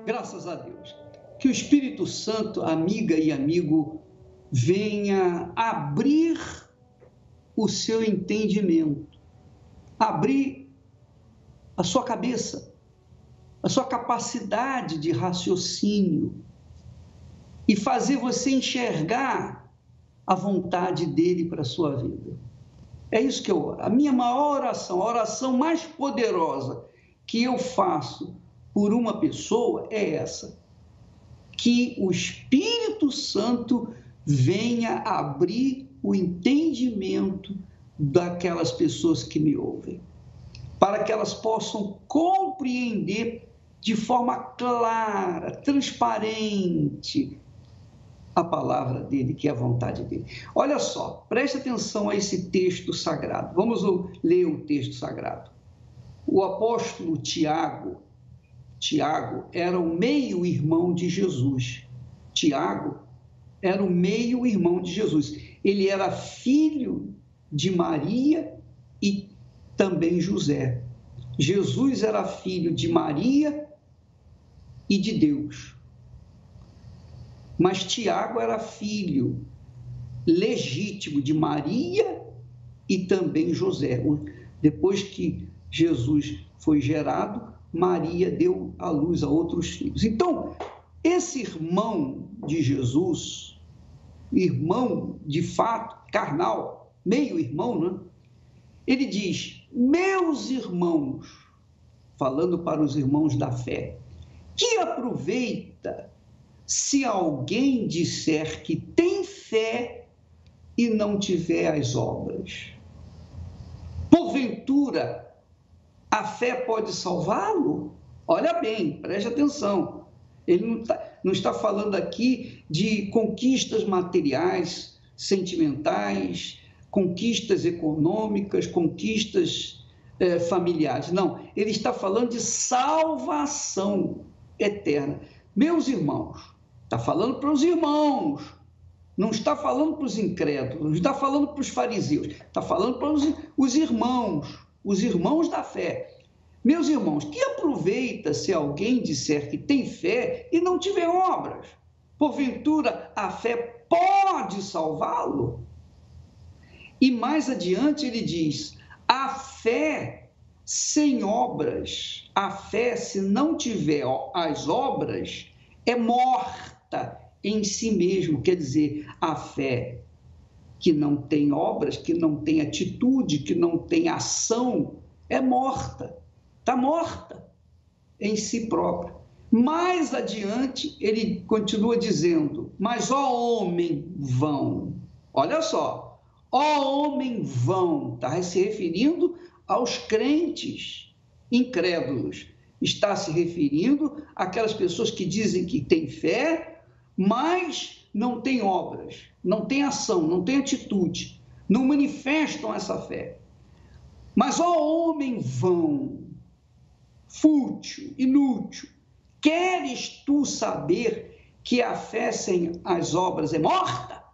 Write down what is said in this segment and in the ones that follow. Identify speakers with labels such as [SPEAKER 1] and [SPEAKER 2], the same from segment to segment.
[SPEAKER 1] Graças a Deus. Que o Espírito Santo, amiga e amigo, venha abrir o seu entendimento, abrir a sua cabeça, a sua capacidade de raciocínio e fazer você enxergar a vontade dele para a sua vida. É isso que a minha maior oração, a oração mais poderosa que eu faço por uma pessoa é essa: que o Espírito Santo venha abrir o entendimento daquelas pessoas que me ouvem, para que elas possam compreender de forma clara, transparente, a palavra dele, que é a vontade dele. Olha só, preste atenção a esse texto sagrado. Vamos ler o texto sagrado. O apóstolo Tiago era o meio-irmão de Jesus. Tiago era o meio-irmão de Jesus. Ele era filho de Maria e também José. Jesus era filho de Maria e de Deus. Mas Tiago era filho legítimo de Maria e também José. Depois que Jesus foi gerado, Maria deu à luz a outros filhos. Então, esse irmão de Jesus, irmão de fato, carnal, meio-irmão, né? Ele diz: meus irmãos, falando para os irmãos da fé, que aproveita se alguém disser que tem fé e não tiver as obras? Porventura, a fé pode salvá-lo? Olha bem, preste atenção. Ele não está falando aqui de conquistas materiais, sentimentais, conquistas econômicas, conquistas familiares. Não, ele está falando de salvação eterna. Meus irmãos, está falando para os irmãos, não está falando para os incrédulos, não está falando para os fariseus, está falando para os irmãos da fé. Meus irmãos, que aproveita se alguém disser que tem fé e não tiver obras? Porventura, a fé pode salvá-lo? E mais adiante ele diz: a fé sem obras, a fé, se não tiver as obras, é morta em si mesmo. Quer dizer, a fé que não tem obras, que não tem atitude, que não tem ação, é morta, está morta em si própria. Mais adiante, ele continua dizendo: mas ó homem vão, olha só, ó homem vão, está se referindo aos crentes incrédulos, está se referindo àquelas pessoas que dizem que têm fé, mas não têm obras, não têm ação, não têm atitude, não manifestam essa fé. Mas ó homem vão, fútil, inútil, queres tu saber que a fé sem as obras é morta?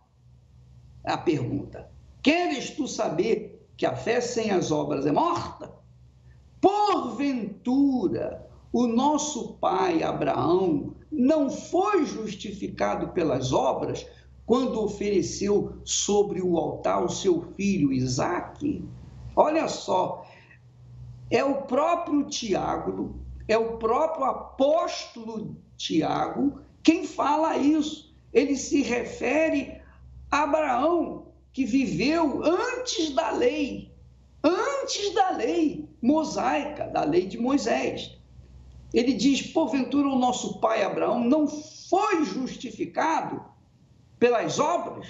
[SPEAKER 1] É a pergunta. Queres tu saber que a fé sem as obras é morta? Porventura, o nosso pai Abraão não foi justificado pelas obras quando ofereceu sobre o altar o seu filho Isaque? Olha só, é o próprio Tiago, é o próprio apóstolo Tiago quem fala isso. Ele se refere a Abraão, que viveu antes da lei mosaica, da lei de Moisés. Ele diz: porventura o nosso pai Abraão não foi justificado pelas obras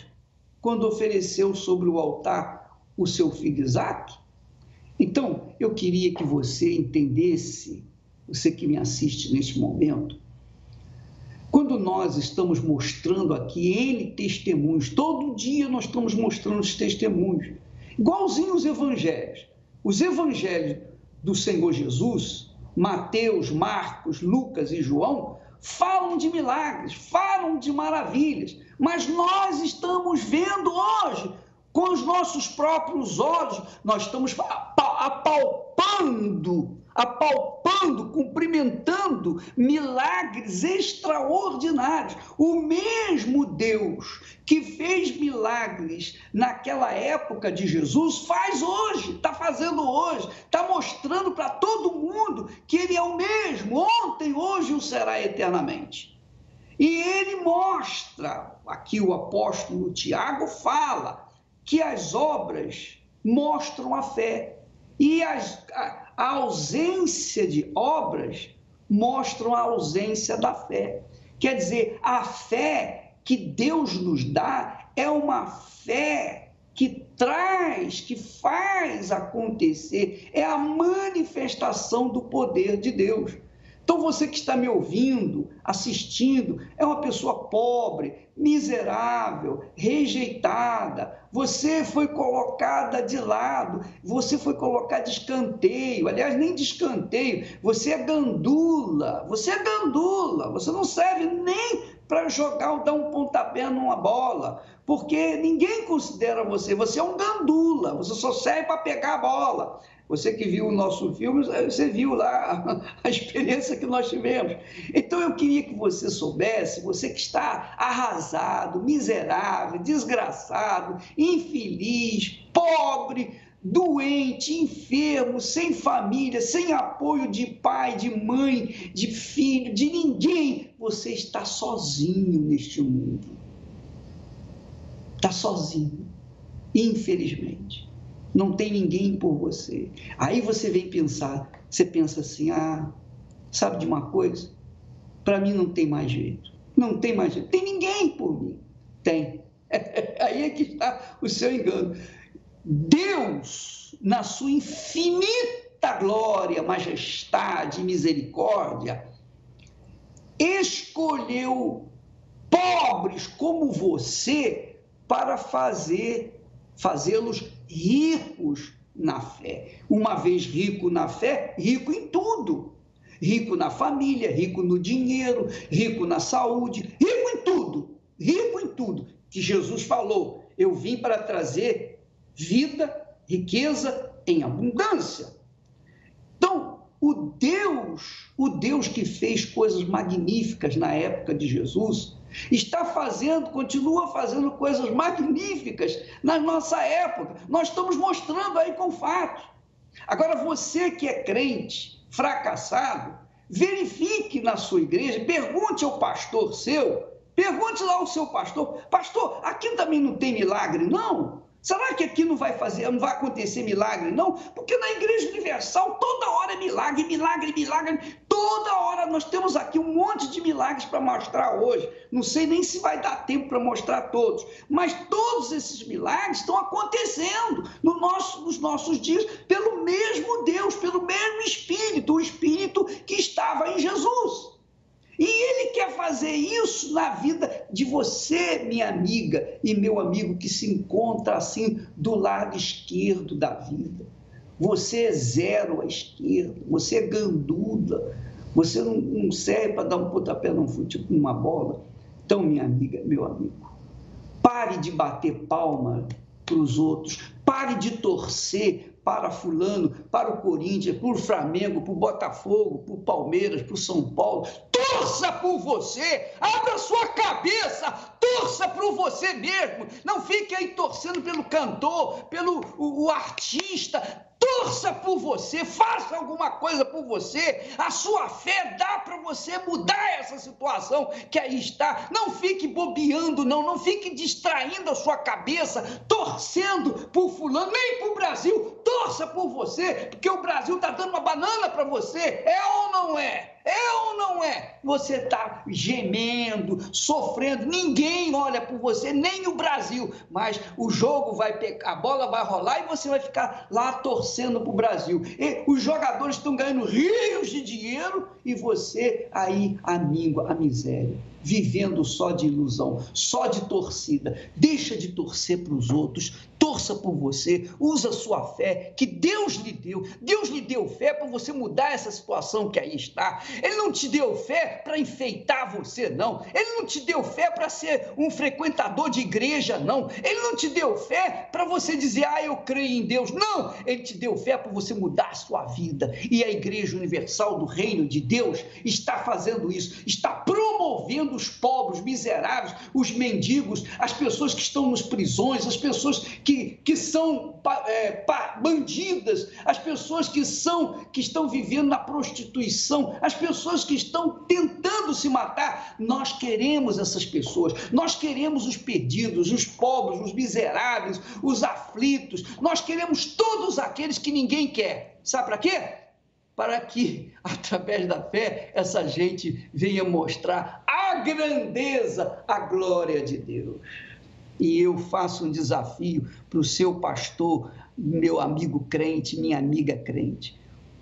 [SPEAKER 1] quando ofereceu sobre o altar o seu filho Isaque? Então, eu queria que você entendesse, você que me assiste neste momento, quando nós estamos mostrando aqui N testemunhos, todo dia nós estamos mostrando os testemunhos, igualzinho os evangelhos. Os evangelhos do Senhor Jesus, Mateus, Marcos, Lucas e João, falam de milagres, falam de maravilhas, mas nós estamos vendo hoje, com os nossos próprios olhos, nós estamos apalpando louvando, cumprimentando milagres extraordinários. O mesmo Deus que fez milagres naquela época de Jesus, faz hoje, está fazendo hoje, está mostrando para todo mundo que Ele é o mesmo, ontem, hoje e o será eternamente. E Ele mostra, aqui o apóstolo Tiago fala, que as obras mostram a fé, e a ausência de obras mostram a ausência da fé. Quer dizer, a fé que Deus nos dá é uma fé que traz, que faz acontecer, é a manifestação do poder de Deus. Então, você que está me ouvindo, assistindo, é uma pessoa pobre, miserável, rejeitada, você foi colocada de lado, você foi colocada de escanteio, aliás, nem de escanteio, você é gandula, você não serve nem para jogar ou dar um pontapé numa bola, porque ninguém considera você, você é um gandula, você só serve para pegar a bola. Você que viu o nosso filme, você viu lá a experiência que nós tivemos. Então, eu queria que você soubesse, você que está arrasado, miserável, desgraçado, infeliz, pobre, doente, enfermo, sem família, sem apoio de pai, de mãe, de filho, de ninguém, você está sozinho neste mundo. Está sozinho, infelizmente. Não tem ninguém por você. Aí você vem pensar, você pensa assim, sabe de uma coisa? Para mim não tem mais jeito. Não tem mais jeito. Tem ninguém por mim. Tem. Aí é que está o seu engano. Deus, na sua infinita glória, majestade e misericórdia, escolheu pobres como você para fazê-los ricos na fé. Uma vez rico na fé, rico em tudo. Rico na família, rico no dinheiro, rico na saúde, rico em tudo que Jesus falou. Eu vim para trazer vida, riqueza em abundância. Então, o Deus que fez coisas magníficas na época de Jesus, continua fazendo coisas magníficas na nossa época. Nós estamos mostrando aí com fatos. Agora, você que é crente, fracassado, verifique na sua igreja, pergunte ao pastor seu, pergunte lá ao seu pastor, pastor, aqui também não tem milagre, não? Será que aqui não vai acontecer milagre, não? Porque na Igreja Universal toda hora é milagre, milagre, milagre. Toda hora nós temos aqui um monte de milagres para mostrar hoje. Não sei nem se vai dar tempo para mostrar todos. Mas todos esses milagres estão acontecendo nos nossos dias pelo mesmo Deus, pelo mesmo Espírito, o Espírito que estava em Jesus. E Ele quer fazer isso na vida de você, minha amiga e meu amigo, que se encontra assim do lado esquerdo da vida. Você é zero à esquerda, você é gandula, você não serve para dar um pontapé numa bola. Então, minha amiga, meu amigo, pare de bater palma para os outros, pare de torcer para fulano, para o Corinthians, para o Flamengo, para o Botafogo, para o Palmeiras, para o São Paulo. Torça por você, abra sua cabeça, torça por você mesmo. Não fique aí torcendo pelo cantor, pelo o artista. Torça por você, faça alguma coisa por você. A sua fé dá para você mudar essa situação que aí está. Não fique bobeando, não fique distraindo a sua cabeça, torcendo por fulano, nem por Brasil. Torça por você, porque o Brasil está dando uma banana para você. É ou não é? É ou não é? Você está gemendo, sofrendo, ninguém olha por você, nem o Brasil, mas o jogo vai pegar, a bola vai rolar e você vai ficar lá torcendo para o Brasil. E os jogadores estão ganhando rios de dinheiro e você aí, a míngua, a miséria, vivendo só de ilusão, só de torcida. Deixa de torcer para os outros, torça por você, usa a sua fé, que Deus lhe deu. Deus lhe deu fé para você mudar essa situação que aí está. Ele não te deu fé para enfeitar você, não. Ele não te deu fé para ser um frequentador de igreja, não. Ele não te deu fé para você dizer, eu creio em Deus. Não, ele te deu fé para você mudar a sua vida. E a Igreja Universal do Reino de Deus está fazendo isso, está promovendo os pobres, os miseráveis, os mendigos, as pessoas que estão nas prisões, as pessoas que são bandidas, as pessoas que estão vivendo na prostituição, as pessoas que estão tentando se matar. Nós queremos essas pessoas, nós queremos os perdidos, os pobres, os miseráveis, os aflitos, nós queremos todos aqueles que ninguém quer. Sabe para quê? Para que, através da fé, essa gente venha mostrar a grandeza, a glória de Deus. E eu faço um desafio para o seu pastor, meu amigo crente, minha amiga crente.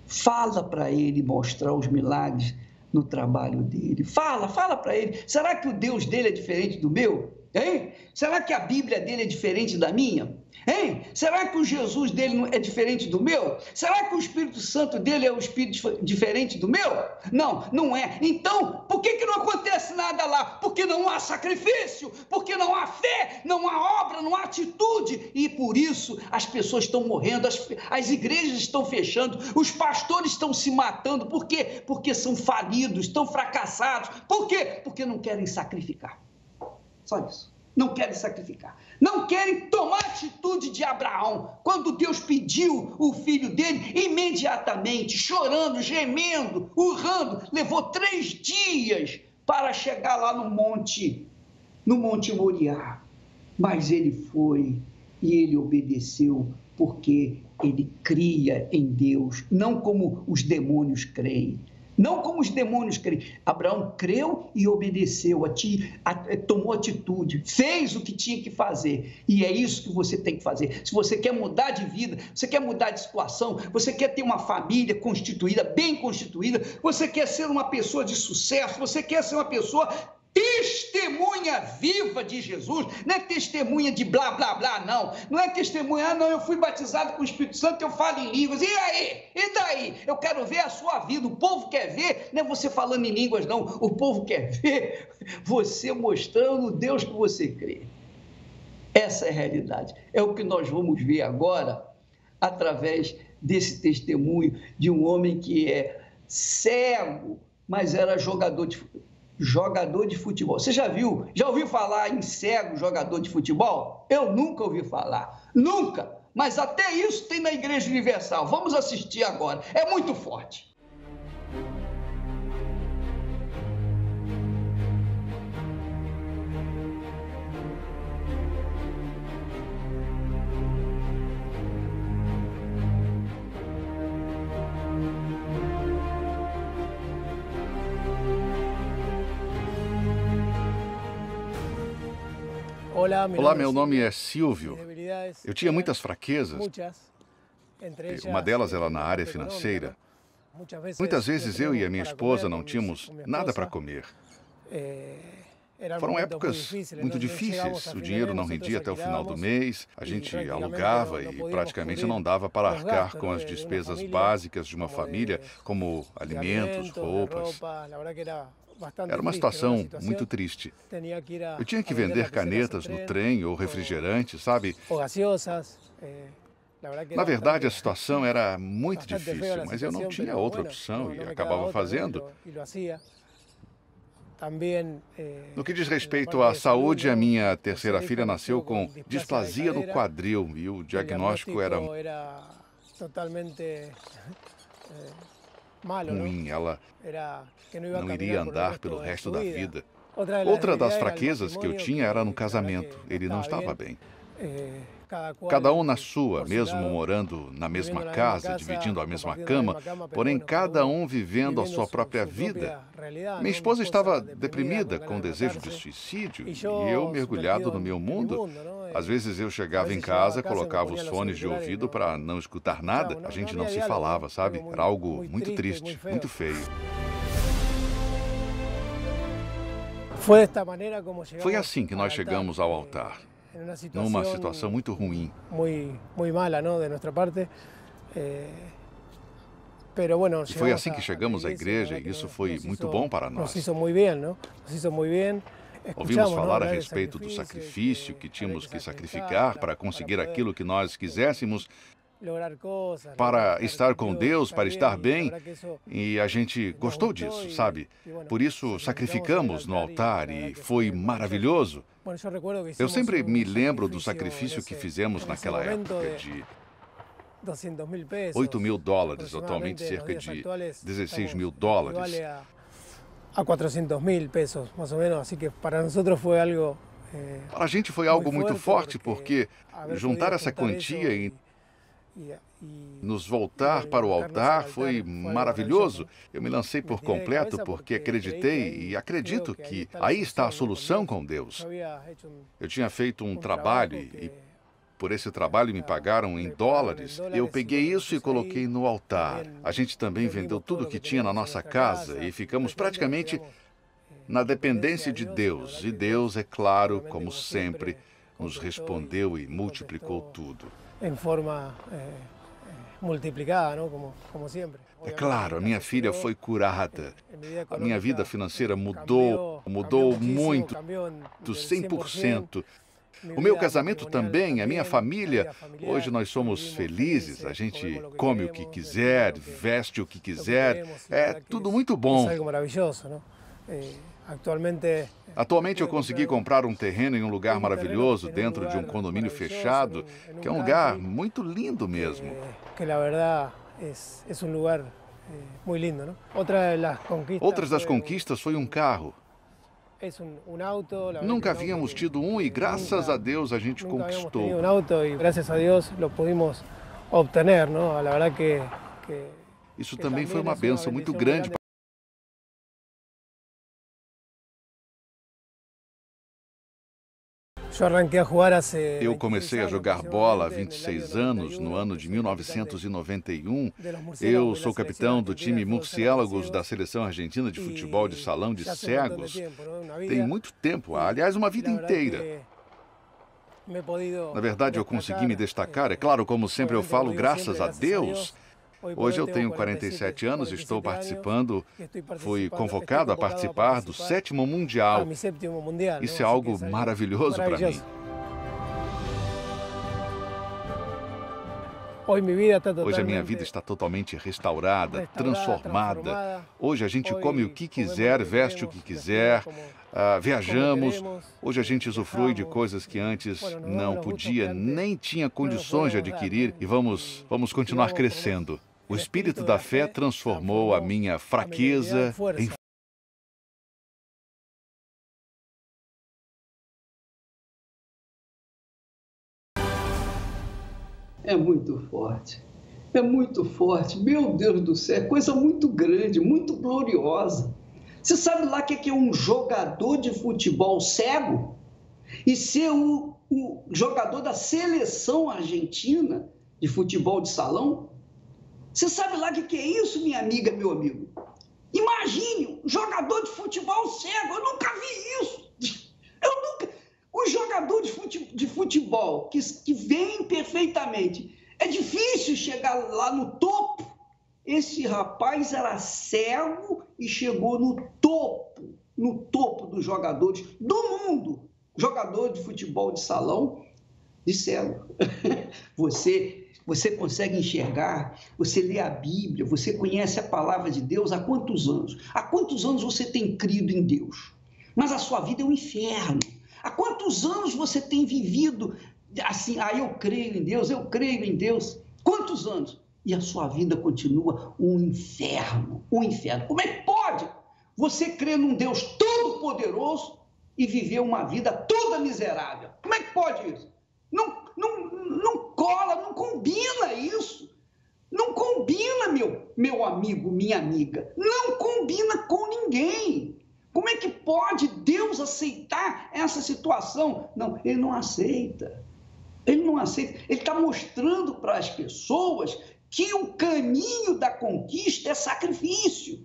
[SPEAKER 1] Fala para ele mostrar os milagres no trabalho dele. Fala para ele. Será que o Deus dele é diferente do meu? Hein? Será que a Bíblia dele é diferente da minha? Hein? Será que o Jesus dele é diferente do meu? Será que o Espírito Santo dele é um espírito diferente do meu? Não, não é. Então, por que não acontece nada lá? Porque não há sacrifício, porque não há fé, não há obra, não há atitude. E por isso as pessoas estão morrendo, as igrejas estão fechando, os pastores estão se matando. Por quê? Porque são falidos, estão fracassados. Por quê? Porque não querem sacrificar. Só isso. Não querem sacrificar. Não querem tomar a atitude de Abraão. Quando Deus pediu o filho dele, imediatamente, chorando, gemendo, urrando, levou 3 dias para chegar lá no Monte Moriá. Mas ele foi e ele obedeceu porque ele cria em Deus, não como os demônios creem. Não como os demônios creem. Abraão creu e obedeceu, tomou atitude, fez o que tinha que fazer. E é isso que você tem que fazer. Se você quer mudar de vida, você quer mudar de situação, você quer ter uma família constituída, bem constituída, você quer ser uma pessoa de sucesso, você quer ser uma pessoa testemunha viva de Jesus, não é testemunha de blá, blá, blá, não. Não é testemunha, não, eu fui batizado com o Espírito Santo, eu falo em línguas. E aí? E daí? Eu quero ver a sua vida. O povo quer ver, não é você falando em línguas, não. O povo quer ver você mostrando o Deus que você crê. Essa é a realidade. É o que nós vamos ver agora, através desse testemunho de um homem que é cego, mas era jogador de futebol. Você já ouviu falar em cego jogador de futebol? Eu nunca ouvi falar, nunca, mas até isso tem na Igreja Universal. Vamos assistir agora, é muito forte.
[SPEAKER 2] Olá, meu nome é Silvio. Eu tinha muitas fraquezas. Uma delas era na área financeira. Muitas vezes eu e a minha esposa não tínhamos nada para comer. Foram épocas muito difíceis. O dinheiro não rendia até o final do mês, a gente alugava e praticamente não dava para arcar com as despesas básicas de uma família, como alimentos, roupas. Era uma situação muito triste. Eu tinha que vender canetas no trem ou refrigerantes, sabe? Na verdade, a situação era muito difícil, mas eu não tinha outra opção e acabava fazendo. No que diz respeito à saúde, a minha terceira filha nasceu com displasia no quadril e o diagnóstico era ruim. Ela não iria andar pelo resto da vida. Outra das fraquezas que eu tinha era no casamento. Ele não estava bem. Cada um na sua, mesmo morando na mesma casa, dividindo a mesma cama, porém cada um vivendo a sua própria vida. Minha esposa estava deprimida, com desejo de suicídio, e eu mergulhado no meu mundo. Às vezes eu chegava em casa, colocava os fones de ouvido para não escutar nada. A gente não se falava, sabe? Era algo muito triste, muito feio. Foi assim que nós chegamos ao altar. numa situação muito ruim.
[SPEAKER 3] Muito mala, não, de nossa parte.
[SPEAKER 2] E foi assim que chegamos à igreja e isso foi muito bom para nós.
[SPEAKER 3] Nos hizo muy bien, ¿no? Nos hizo muy bien.
[SPEAKER 2] Ouvimos falar a respeito do sacrifício que tínhamos que sacrificar para conseguir aquilo que nós quiséssemos, para estar com Deus, para estar bem, e a gente gostou disso, sabe? Por isso sacrificamos no altar e foi maravilhoso. Eu sempre me lembro do sacrifício que fizemos naquela época de $8.000, atualmente cerca de $16.000.
[SPEAKER 3] A 400.000 pesos, mais ou menos. Assim que para nós foi algo.
[SPEAKER 2] Para a gente foi algo muito forte, porque juntar essa quantia e nos voltar para o altar foi maravilhoso. Eu me lancei por completo porque acreditei e acredito que aí está a solução com Deus. Eu tinha feito um trabalho e por esse trabalho me pagaram em dólares. Eu peguei isso e coloquei no altar. A gente também vendeu tudo que tinha na nossa casa e ficamos praticamente na dependência de Deus. E Deus, é claro, como sempre, nos respondeu e multiplicou tudo.
[SPEAKER 3] Em forma multiplicada, não? Como sempre.
[SPEAKER 2] É claro, a minha filha foi curada. A minha vida financeira mudou muito, 100%. O meu casamento também, a minha família. Hoje nós somos felizes, a gente come o que quiser, veste o que quiser. É tudo muito bom.
[SPEAKER 3] É algo maravilhoso, não?
[SPEAKER 2] Atualmente eu consegui comprar um terreno em um lugar maravilhoso, dentro de um condomínio fechado, que é um lugar muito lindo mesmo.
[SPEAKER 3] Que na verdade é um lugar muito lindo, não?
[SPEAKER 2] Outras das conquistas foi um carro. Nunca havíamos tido um e graças a Deus a gente conquistou.
[SPEAKER 3] Um auto e graças a Deus lo pudimos obter, não? A verdade que
[SPEAKER 2] isso também foi uma bênção muito grande. Eu comecei a jogar bola há 26 anos, no ano de 1991. Eu sou capitão do time Murciélagos da Seleção Argentina de Futebol de Salão de Cegos. Tem muito tempo, aliás, uma vida inteira. Na verdade, eu consegui me destacar, é claro, como sempre eu falo, graças a Deus. Hoje eu tenho 47 anos, estou participando, fui convocado a participar do 7º Mundial. Isso é algo maravilhoso para mim. Hoje a minha vida está totalmente restaurada, transformada. Hoje a gente come o que quiser, veste o que quiser, viajamos. Hoje a gente usufrui de coisas que antes não podia, nem tinha condições de adquirir e vamos continuar crescendo. O espírito da fé transformou a minha fraqueza em força.
[SPEAKER 1] É muito forte. É muito forte. Meu Deus do céu, é coisa muito grande, muito gloriosa. Você sabe lá que é um jogador de futebol cego e ser o jogador da seleção argentina de futebol de salão? Você sabe lá o que é isso, minha amiga, meu amigo? Imagine, um jogador de futebol cego. Eu nunca vi isso. O jogador de futebol que vem perfeitamente. É difícil chegar lá no topo. Esse rapaz era cego e chegou no topo dos jogadores do mundo. Jogador de futebol de salão de cego. Você consegue enxergar, você lê a Bíblia, você conhece a palavra de Deus há quantos anos? Há quantos anos você tem crido em Deus? Mas a sua vida é um inferno. Há quantos anos você tem vivido assim, eu creio em Deus, eu creio em Deus? Quantos anos? E a sua vida continua um inferno, um inferno. Como é que pode você crer num Deus todo-poderoso e viver uma vida toda miserável? Como é que pode isso? Não cola, não combina isso. Não combina, meu amigo, minha amiga. Não combina com ninguém. Como é que pode Deus aceitar essa situação? Não, ele não aceita. Ele não aceita. Ele está mostrando para as pessoas que o caminho da conquista é sacrifício.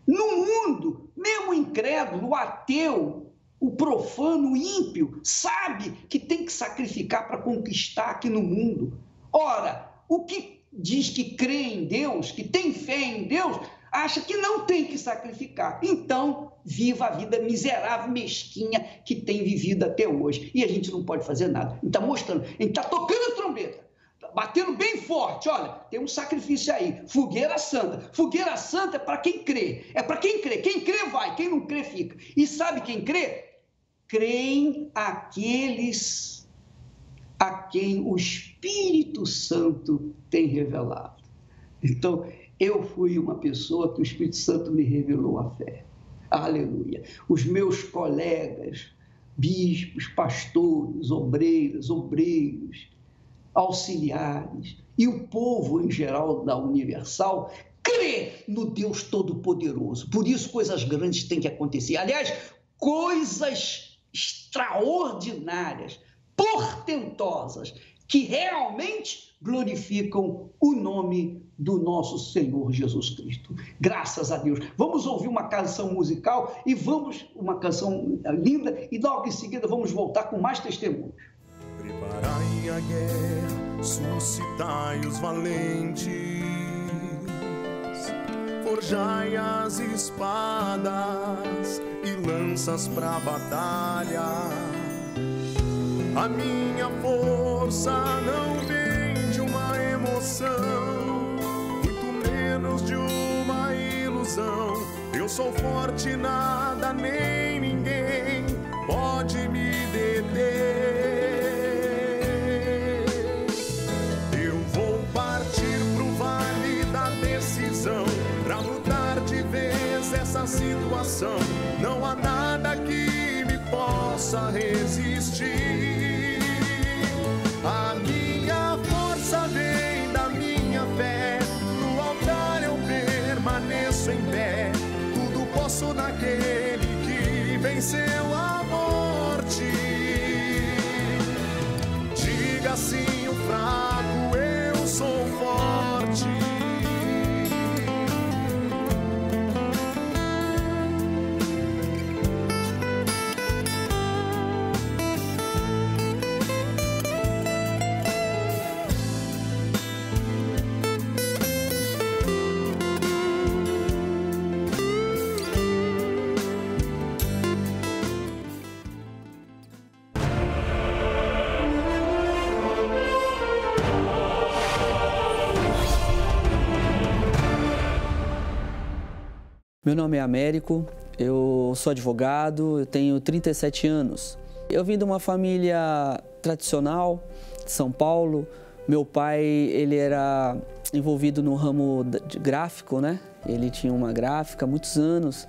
[SPEAKER 1] No mundo, mesmo incrédulo, o ateu, o profano, o ímpio, sabe que tem que sacrificar para conquistar aqui no mundo. Ora, o que diz que crê em Deus, que tem fé em Deus, acha que não tem que sacrificar. Então, viva a vida miserável, mesquinha que tem vivido até hoje. E a gente não pode fazer nada. A gente está mostrando, a gente está tocando a trombeta, batendo bem forte. Olha, tem um sacrifício aí, fogueira santa. Fogueira santa é para quem crê. É para quem crê. Quem crê vai, quem não crê fica. E sabe quem crê? Creem aqueles a quem o Espírito Santo tem revelado. Então, eu fui uma pessoa que o Espírito Santo me revelou a fé. Aleluia. Os meus colegas, bispos, pastores, obreiras, obreiros, auxiliares e o povo em geral da Universal crê no Deus Todo-Poderoso. Por isso, coisas grandes têm que acontecer. Aliás, coisas extraordinárias, portentosas, que realmente glorificam o nome do nosso Senhor Jesus Cristo. Graças a Deus. Vamos ouvir uma canção musical e uma canção linda, e logo em seguida vamos voltar com mais testemunhos.
[SPEAKER 4] Preparai a guerra, suscitai os valentes, forjai as espadas e lanças pra batalha. A minha força não vem de uma emoção, muito menos de uma ilusão. Eu sou forte, nada nem ninguém pode me deter. Eu vou partir pro vale da decisão, pra mudar de vez essa situação. Não há nada que me possa resistir. A minha força vem da minha fé, no altar eu permaneço em pé. Tudo posso naquele que venceu a morte. Diga assim o fraco, eu sou forte.
[SPEAKER 5] Meu nome é Américo, eu sou advogado, eu tenho 37 anos. Eu vim de uma família tradicional de São Paulo. Meu pai, ele era envolvido no ramo de gráfico, né? Ele tinha uma gráfica há muitos anos,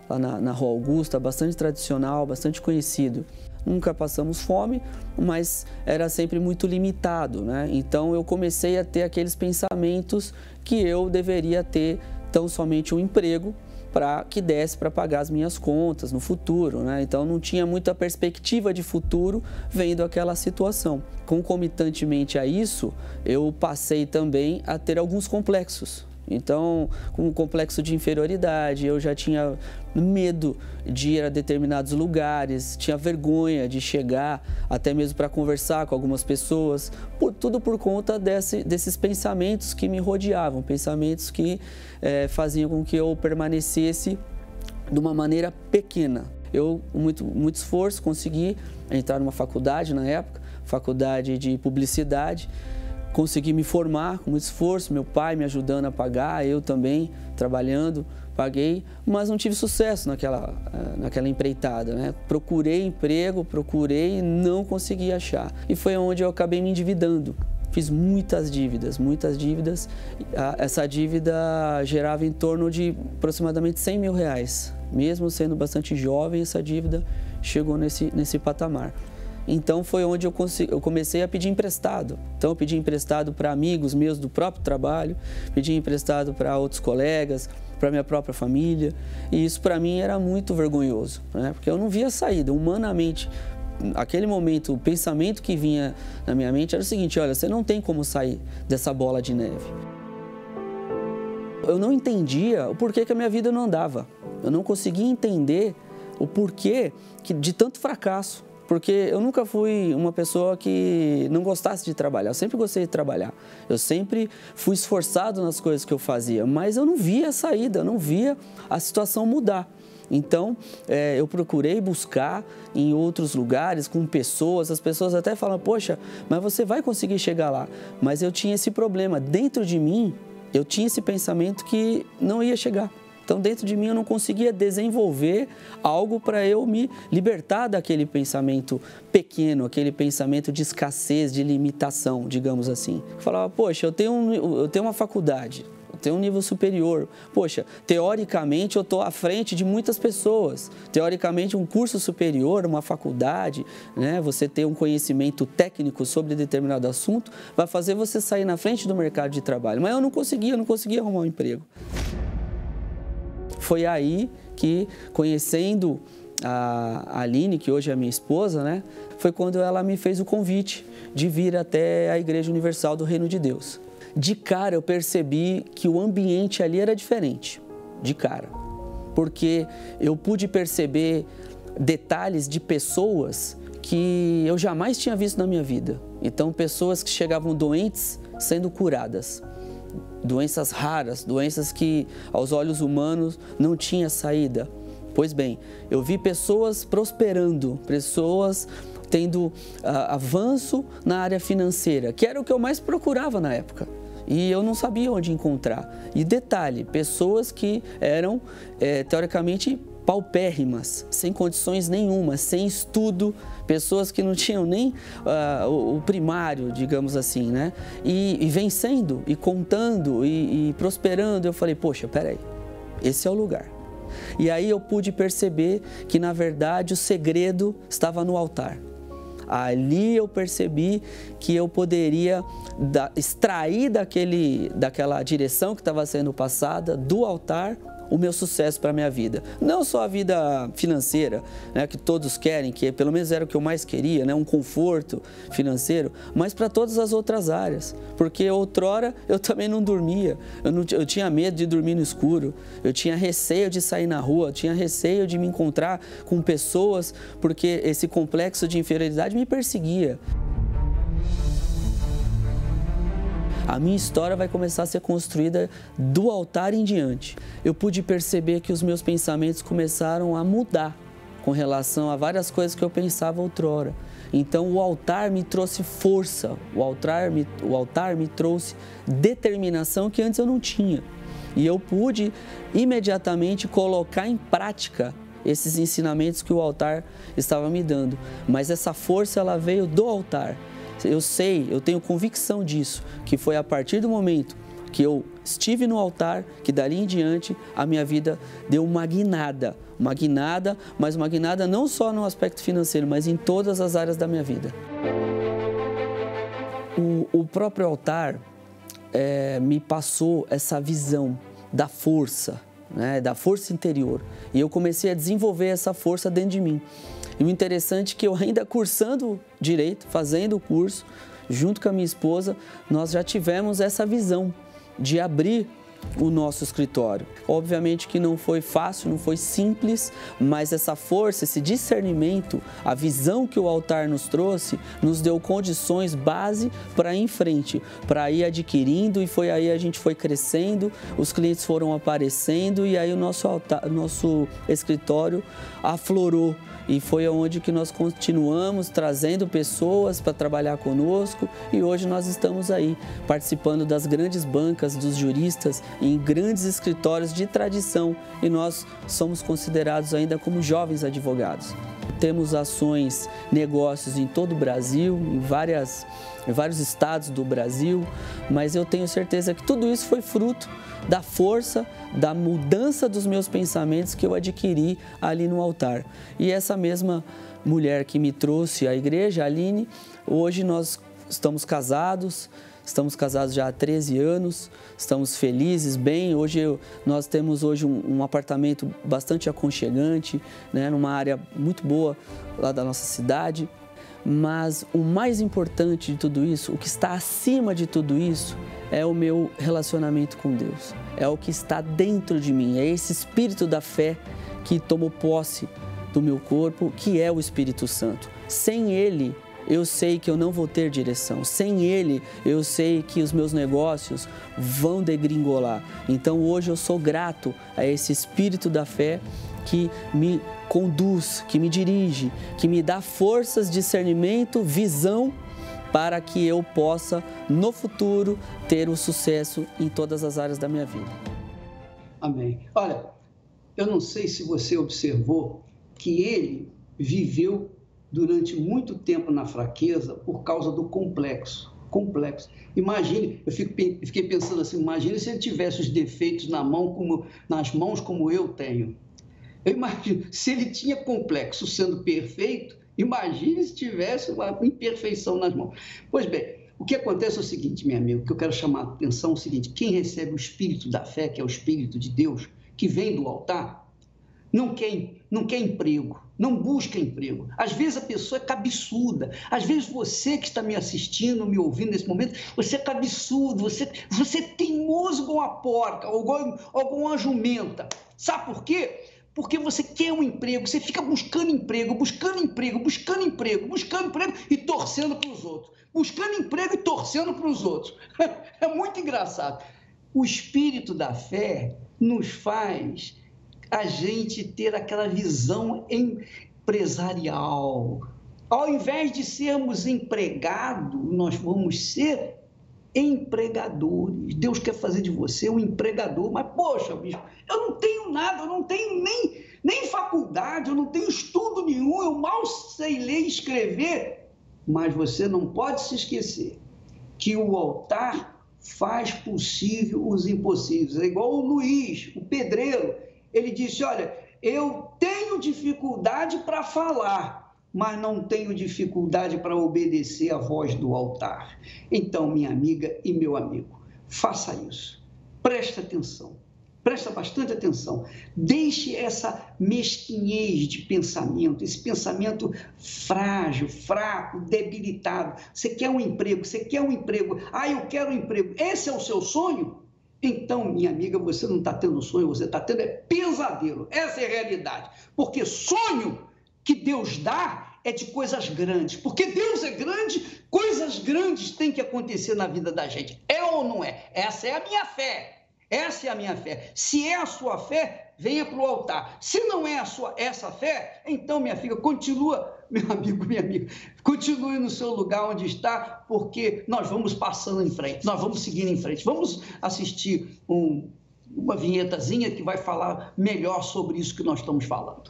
[SPEAKER 5] lá na Rua Augusta, bastante tradicional, bastante conhecido. Nunca passamos fome, mas era sempre muito limitado, né? Então eu comecei a ter aqueles pensamentos que eu deveria ter tão somente um emprego para que desse para pagar as minhas contas no futuro, né? Então não tinha muita perspectiva de futuro vendo aquela situação. Concomitantemente a isso, eu passei também a ter alguns complexos. Então, com um complexo de inferioridade, eu já tinha medo de ir a determinados lugares, tinha vergonha de chegar, até mesmo para conversar com algumas pessoas, tudo por conta desses pensamentos que me rodeavam, pensamentos que faziam com que eu permanecesse de uma maneira pequena. Eu, com muito esforço, consegui entrar numa faculdade na época, faculdade de publicidade. Consegui me formar com muito esforço, meu pai me ajudando a pagar, eu também trabalhando, paguei, mas não tive sucesso naquela empreitada, né? Procurei emprego, procurei e não consegui achar. E foi onde eu acabei me endividando. Fiz muitas dívidas. Essa dívida gerava em torno de aproximadamente R$100 mil. Mesmo sendo bastante jovem, essa dívida chegou nesse patamar. Então foi onde eu comecei a pedir emprestado. Então eu pedi emprestado para amigos meus do próprio trabalho, pedi emprestado para outros colegas, para minha própria família. E isso para mim era muito vergonhoso, né? Porque eu não via saída. Humanamente, naquele momento, o pensamento que vinha na minha mente era o seguinte: olha, você não tem como sair dessa bola de neve. Eu não entendia o porquê que a minha vida não andava. Eu não conseguia entender o porquê de tanto fracasso. Porque eu nunca fui uma pessoa que não gostasse de trabalhar, eu sempre gostei de trabalhar. Eu sempre fui esforçado nas coisas que eu fazia, mas eu não via a saída, eu não via a situação mudar. Então, eu procurei buscar em outros lugares, com pessoas, as pessoas até falam, poxa, mas você vai conseguir chegar lá. Mas eu tinha esse problema, dentro de mim, eu tinha esse pensamento que não ia chegar. Então, dentro de mim, eu não conseguia desenvolver algo para eu me libertar daquele pensamento pequeno, aquele pensamento de escassez, de limitação, digamos assim. Eu falava, poxa, eu tenho uma faculdade, eu tenho um nível superior. Poxa, teoricamente, eu estou à frente de muitas pessoas. Teoricamente, um curso superior, uma faculdade, né, você ter um conhecimento técnico sobre determinado assunto, vai fazer você sair na frente do mercado de trabalho. Mas eu não conseguia arrumar um emprego. Foi aí que, conhecendo a Aline, que hoje é a minha esposa, né, foi quando ela me fez o convite de vir até a Igreja Universal do Reino de Deus. De cara eu percebi que o ambiente ali era diferente, de cara, porque eu pude perceber detalhes de pessoas que eu jamais tinha visto na minha vida. Então, pessoas que chegavam doentes sendo curadas. Doenças raras, doenças que aos olhos humanos não tinha saída. Pois bem, eu vi pessoas prosperando, pessoas tendo avanço na área financeira, que era o que eu mais procurava na época. E eu não sabia onde encontrar. E detalhe, pessoas que eram, teoricamente, paupérrimas, sem condições nenhuma, sem estudo, pessoas que não tinham nem o primário, digamos assim, né? E vencendo, e contando, e prosperando. Eu falei, poxa, peraí, esse é o lugar. E aí eu pude perceber que, na verdade, o segredo estava no altar. Ali eu percebi que eu poderia extrair daquela direção que estava sendo passada, do altar, o meu sucesso para a minha vida. Não só a vida financeira, né, que todos querem, que pelo menos era o que eu mais queria, né, um conforto financeiro, mas para todas as outras áreas. Porque outrora eu também não dormia, eu tinha medo de dormir no escuro, eu tinha receio de sair na rua, eu tinha receio de me encontrar com pessoas, porque esse complexo de inferioridade me perseguia. A minha história vai começar a ser construída do altar em diante. Eu pude perceber que os meus pensamentos começaram a mudar com relação a várias coisas que eu pensava outrora. Então o altar me trouxe força, o altar me trouxe determinação que antes eu não tinha. E eu pude imediatamente colocar em prática esses ensinamentos que o altar estava me dando. Mas essa força, ela veio do altar. Eu tenho convicção disso, que foi a partir do momento que eu estive no altar, que dali em diante a minha vida deu uma guinada, mas uma guinada não só no aspecto financeiro, mas em todas as áreas da minha vida. O próprio altar me passou essa visão da força, né, da força interior, e eu comecei a desenvolver essa força dentro de mim. E o interessante é que eu ainda cursando direito, fazendo o curso, junto com a minha esposa, nós já tivemos essa visão de abrir o nosso escritório. Obviamente que não foi fácil, não foi simples, mas essa força, esse discernimento, a visão que o altar nos trouxe, nos deu condições base para ir em frente, para ir adquirindo, e foi aí a gente foi crescendo, os clientes foram aparecendo e aí o nosso escritório aflorou. E foi onde que nós continuamos trazendo pessoas para trabalhar conosco, e hoje nós estamos aí participando das grandes bancas dos juristas em grandes escritórios de tradição, e nós somos considerados ainda como jovens advogados. Temos ações, negócios em todo o Brasil, em vários estados do Brasil, mas eu tenho certeza que tudo isso foi fruto da força, da mudança dos meus pensamentos que eu adquiri ali no altar. E essa mesma mulher que me trouxe à igreja, a Aline, hoje nós estamos casados já há 13 anos, estamos felizes, bem. Nós temos hoje um apartamento bastante aconchegante, né, numa área muito boa lá da nossa cidade. Mas o mais importante de tudo isso, o que está acima de tudo isso, é o meu relacionamento com Deus. É o que está dentro de mim, é esse espírito da fé que tomou posse do meu corpo, que é o Espírito Santo. Sem Ele, eu sei que eu não vou ter direção. Sem Ele, eu sei que os meus negócios vão degringolar. Então, hoje eu sou grato a esse Espírito da fé que me conduz, que me dirige, que me dá forças, discernimento, visão, para que eu possa, no futuro, ter o sucesso em todas as áreas da minha vida.
[SPEAKER 1] Amém. Olha, eu não sei se você observou que ele viveu durante muito tempo na fraqueza por causa do complexo. Imagine, eu fiquei pensando assim, imagine se ele tivesse os defeitos nas mãos como eu tenho. Eu imagino, se ele tinha complexo sendo perfeito, imagine se tivesse uma imperfeição nas mãos. Pois bem, o que acontece é o seguinte, meu amigo, que eu quero chamar a atenção é o seguinte: quem recebe o Espírito da fé, que é o Espírito de Deus, que vem do altar, não quer emprego, não busca emprego. Às vezes a pessoa é cabeçuda, às vezes você que está me assistindo, me ouvindo nesse momento, você é cabeçudo, você é teimoso igual uma porca, ou igual uma jumenta. Sabe por quê? Porque você quer um emprego, você fica buscando emprego e torcendo para os outros. Buscando emprego e torcendo para os outros. É muito engraçado. O Espírito da fé nos faz a gente ter aquela visão empresarial. Ao invés de sermos empregados, nós vamos ser empregadores. Deus quer fazer de você um empregador, mas, poxa, bispo, eu não tenho nada, eu não tenho nem faculdade, eu não tenho estudo nenhum, eu mal sei ler e escrever. Mas você não pode se esquecer que o altar faz possível os impossíveis. É igual o Luiz, o pedreiro. Ele disse, olha, eu tenho dificuldade para falar, mas não tenho dificuldade para obedecer à voz do altar. Então, minha amiga e meu amigo, faça isso. Preste atenção. Presta bastante atenção. Deixe essa mesquinhez de pensamento, esse pensamento frágil, fraco, debilitado. Você quer um emprego, Ah, eu quero um emprego. Esse é o seu sonho? Então, minha amiga, você não está tendo sonho, você está tendo pesadelo. Essa é a realidade. Porque sonho que Deus dá é de coisas grandes. Porque Deus é grande, coisas grandes têm que acontecer na vida da gente. É ou não é? Essa é a minha fé. Essa é a minha fé. Se é a sua fé, venha para o altar. Se não é essa fé, então, minha filha, continua, meu amigo, minha amiga, continue no seu lugar onde está, porque nós vamos passando em frente, nós vamos seguindo em frente. Vamos assistir uma vinhetazinha que vai falar melhor sobre isso que nós estamos falando.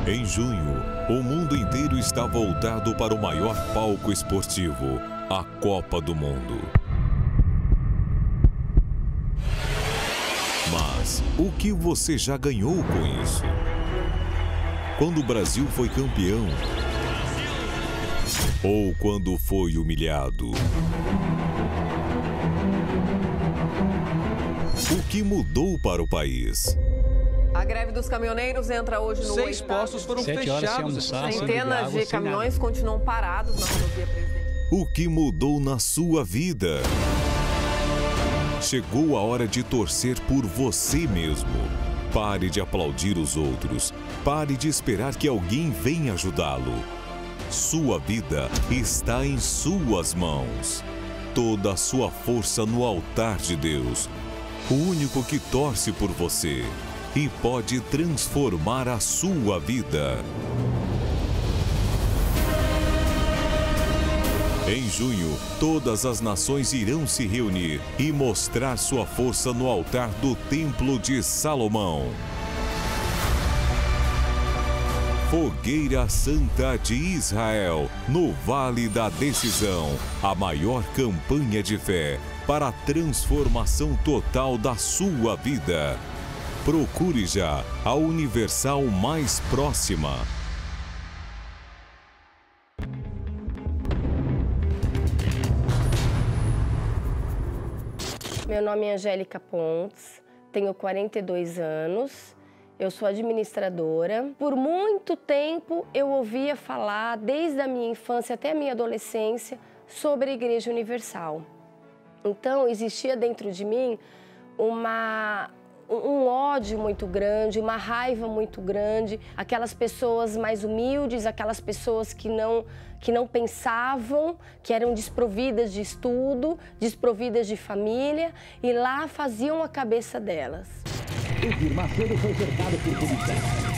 [SPEAKER 4] Em junho, o mundo inteiro está voltado para o maior palco esportivo, a Copa do Mundo. Mas o que você já ganhou com isso? Quando o Brasil foi campeão? Ou quando foi humilhado? O que mudou para o país?
[SPEAKER 6] A greve dos caminhoneiros entra hoje no
[SPEAKER 7] 6 postos foram fechados.
[SPEAKER 6] Centenas de caminhões continuam parados na rodovia Presidente.
[SPEAKER 4] O que mudou na sua vida? Chegou a hora de torcer por você mesmo. Pare de aplaudir os outros. Pare de esperar que alguém venha ajudá-lo. Sua vida está em suas mãos. Toda a sua força no altar de Deus. O único que torce por você e pode transformar a sua vida. Em junho, todas as nações irão se reunir e mostrar sua força no altar do Templo de Salomão. Fogueira Santa de Israel, no Vale da Decisão, a maior campanha de fé para a transformação total da sua vida. Procure já a Universal mais próxima.
[SPEAKER 8] Meu nome é Angélica Pontes, tenho 42 anos, eu sou administradora. Por muito tempo eu ouvia falar, desde a minha infância até a minha adolescência, sobre a Igreja Universal. Então existia dentro de mim um ódio muito grande, uma raiva muito grande, aquelas pessoas mais humildes, aquelas pessoas que não pensavam, que eram desprovidas de estudo, desprovidas de família, e lá faziam a cabeça delas.
[SPEAKER 9] Edir Macedo foi cercado por policiais.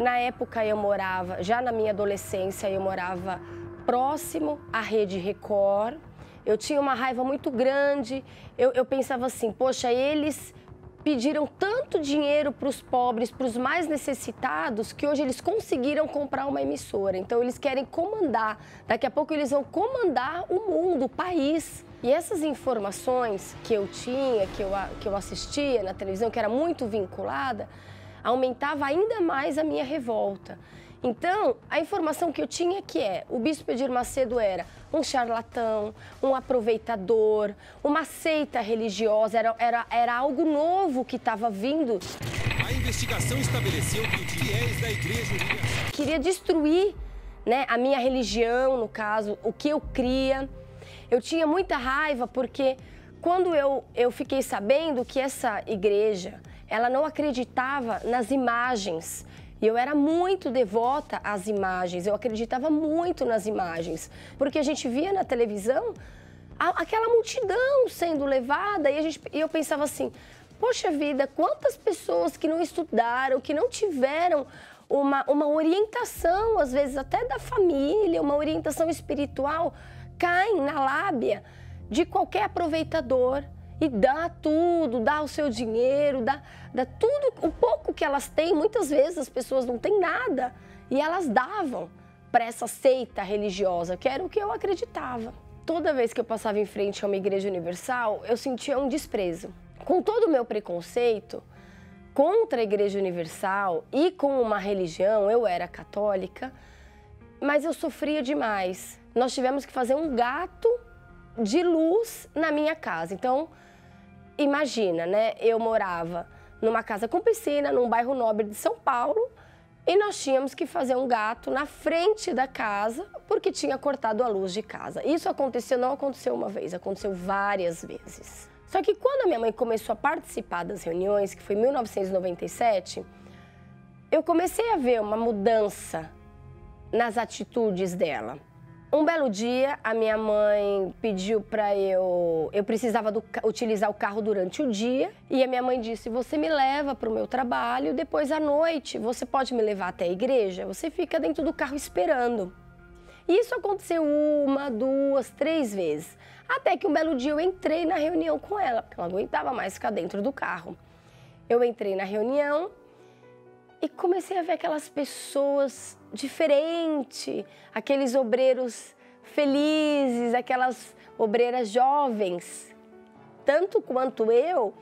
[SPEAKER 8] Na época, eu morava, já na minha adolescência, eu morava próximo à Rede Record. Eu tinha uma raiva muito grande. Eu pensava assim, poxa, eles pediram tanto dinheiro para os pobres, para os mais necessitados, que hoje eles conseguiram comprar uma emissora. Então, eles querem comandar. Daqui a pouco, eles vão comandar o mundo, o país. E essas informações que eu tinha, que eu assistia na televisão, que era muito vinculada, aumentava ainda mais a minha revolta. Então, a informação que eu tinha o Bispo Edir Macedo era um charlatão, um aproveitador, uma seita religiosa, era algo novo que estava vindo.
[SPEAKER 4] A investigação estabeleceu que o fiéis da Igreja Universal
[SPEAKER 8] queria destruir, né, a minha religião, no caso, o que eu cria. Eu tinha muita raiva porque quando eu fiquei sabendo que essa igreja, ela não acreditava nas imagens. E eu era muito devota às imagens, eu acreditava muito nas imagens. Porque a gente via na televisão aquela multidão sendo levada e eu pensava assim, poxa vida, quantas pessoas que não estudaram, que não tiveram uma orientação, às vezes até da família, uma orientação espiritual, caem na lábia de qualquer aproveitador. E dá tudo, dá o seu dinheiro, dá tudo, o pouco que elas têm. Muitas vezes as pessoas não têm nada e elas davam para essa seita religiosa, que era o que eu acreditava. Toda vez que eu passava em frente a uma igreja universal, eu sentia um desprezo. Com todo o meu preconceito contra a Igreja Universal e com uma religião, eu era católica, mas eu sofria demais. Nós tivemos que fazer um gato de luz na minha casa. Então, imagina, né? Eu morava numa casa com piscina, num bairro nobre de São Paulo, e nós tínhamos que fazer um gato na frente da casa, porque tinha cortado a luz de casa. Isso não aconteceu uma vez, aconteceu várias vezes. Só que quando a minha mãe começou a participar das reuniões, que foi em 1997, eu comecei a ver uma mudança nas atitudes dela. Um belo dia, a minha mãe pediu para eu precisava utilizar o carro durante o dia, e a minha mãe disse, você me leva para o meu trabalho, depois à noite você pode me levar até a igreja, você fica dentro do carro esperando. E isso aconteceu 1, 2, 3 vezes, até que um belo dia eu entrei na reunião com ela, porque ela não aguentava mais ficar dentro do carro. Eu entrei na reunião e comecei a ver aquelas pessoas diferentes, aqueles obreiros felizes, aquelas obreiras jovens, tanto quanto eu,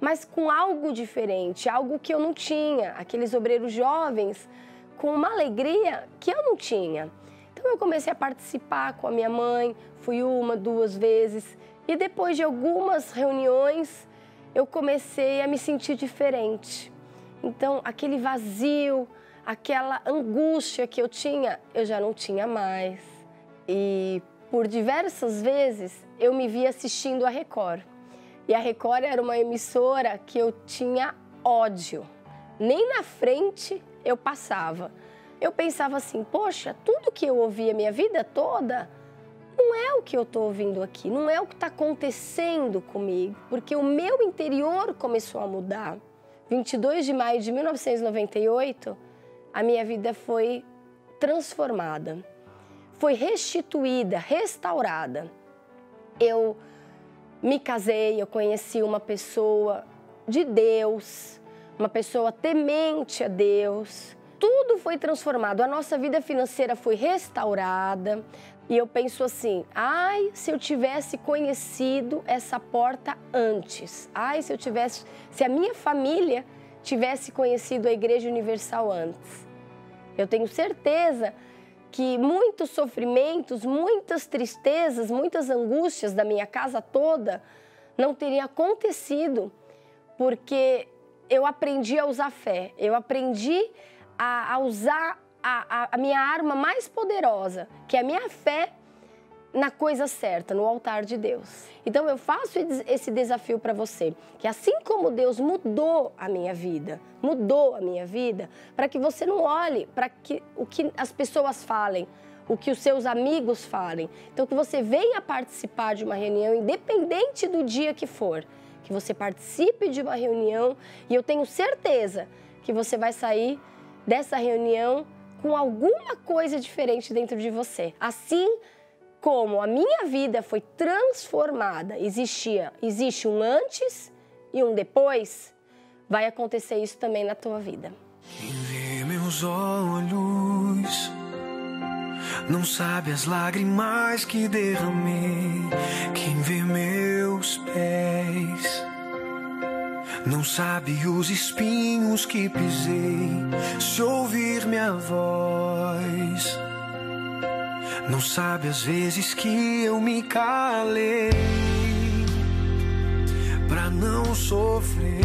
[SPEAKER 8] mas com algo diferente, algo que eu não tinha, aqueles obreiros jovens com uma alegria que eu não tinha. Então eu comecei a participar com a minha mãe, fui 1, 2 vezes, e depois de algumas reuniões eu comecei a me sentir diferente. Então, aquele vazio, aquela angústia que eu tinha, eu já não tinha mais. E por diversas vezes eu me vi assistindo a Record. E a Record era uma emissora que eu tinha ódio. Nem na frente eu passava. Eu pensava assim, poxa, tudo que eu ouvi a minha vida toda não é o que eu estou ouvindo aqui, não é o que está acontecendo comigo, porque o meu interior começou a mudar. 22 de maio de 1998, a minha vida foi transformada, foi restituída, restaurada. Eu me casei, eu conheci uma pessoa de Deus, uma pessoa temente a Deus. Tudo foi transformado, a nossa vida financeira foi restaurada. E eu penso assim, ai, se eu tivesse conhecido essa porta antes. Ai, se a minha família tivesse conhecido a Igreja Universal antes. Eu tenho certeza que muitos sofrimentos, muitas tristezas, muitas angústias da minha casa toda não teriam acontecido, porque eu aprendi a usar fé, eu aprendi a usar a minha arma mais poderosa, que é a minha fé, na coisa certa, no altar de Deus. Então eu faço esse desafio para você, que assim como Deus mudou a minha vida, para que você não olhe para o que as pessoas falem, o que os seus amigos falem. Então que você venha participar de uma reunião, independente do dia que for, que você participe de uma reunião e eu tenho certeza que você vai sair dessa reunião com alguma coisa diferente dentro de você. Assim como a minha vida foi transformada, existe um antes e um depois, vai acontecer isso também na tua vida.
[SPEAKER 10] Quem vê meus olhos não sabe as lágrimas que derramei. Quem vê meus pés não sabe os espinhos que pisei. Se ouvir minha voz, não sabe as vezes que eu me calei pra não sofrer.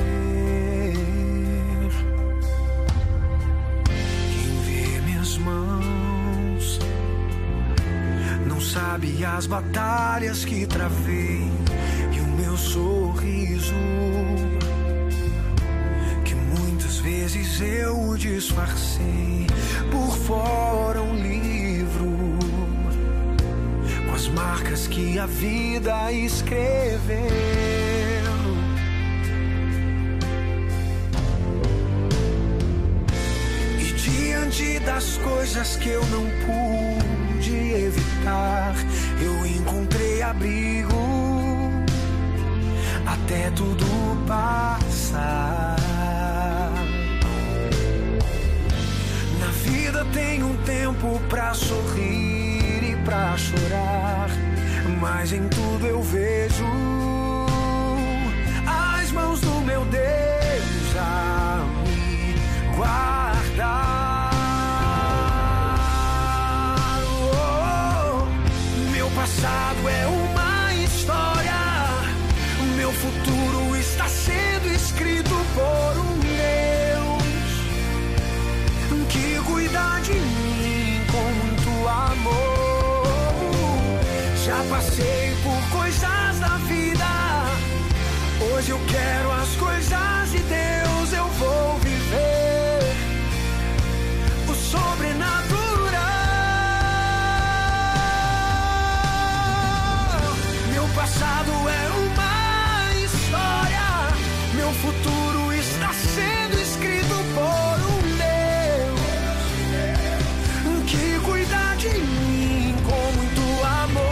[SPEAKER 10] Quem vê minhas mãos não sabe as batalhas que travei e o meu sorriso que muitas vezes eu disfarcei. Por fora um livro com as marcas que a vida escreveu. E diante das coisas que eu não pude evitar, eu encontrei abrigo até tudo passar. Na vida tem um tempo pra sorrir e pra chorar, mas em tudo eu vejo as mãos do meu Deus a me guardar. Meu passado é uma história, meu futuro está sendo escrito por um Deus que cuida de mim com muito amor. Já passei por coisas da vida, hoje eu quero as coisas de Deus. Eu vou viver o sobrenatural. Meu passado é uma história, meu futuro está sendo escrito por um Deus que cuida de mim com muito amor.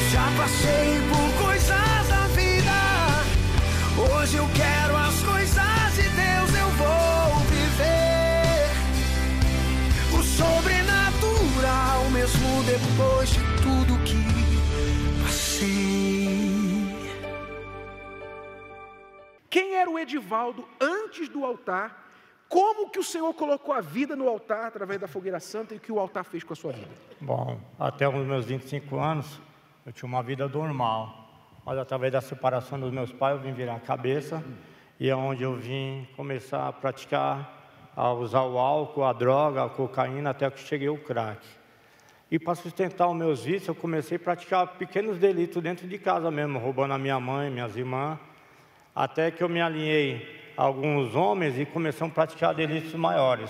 [SPEAKER 10] Já passei por coisas da vida, hoje eu quero as coisas de Deus. Eu vou viver o sobrenatural, mesmo depois de tudo que passei.
[SPEAKER 11] Quem era o Edivaldo antes do altar? Como que o Senhor colocou a vida no altar através da fogueira santa e o que o altar fez com a sua vida?
[SPEAKER 12] Bom, até os meus 25 anos eu tinha uma vida normal, mas através da separação dos meus pais eu vim virar a cabeça e é onde eu vim começar a praticar, a usar o álcool, a droga, a cocaína, até que cheguei ao crack. E para sustentar os meus vícios eu comecei a praticar pequenos delitos dentro de casa mesmo, roubando a minha mãe, minhas irmãs, até que eu me alinhei a alguns homens e começamos a praticar delitos maiores.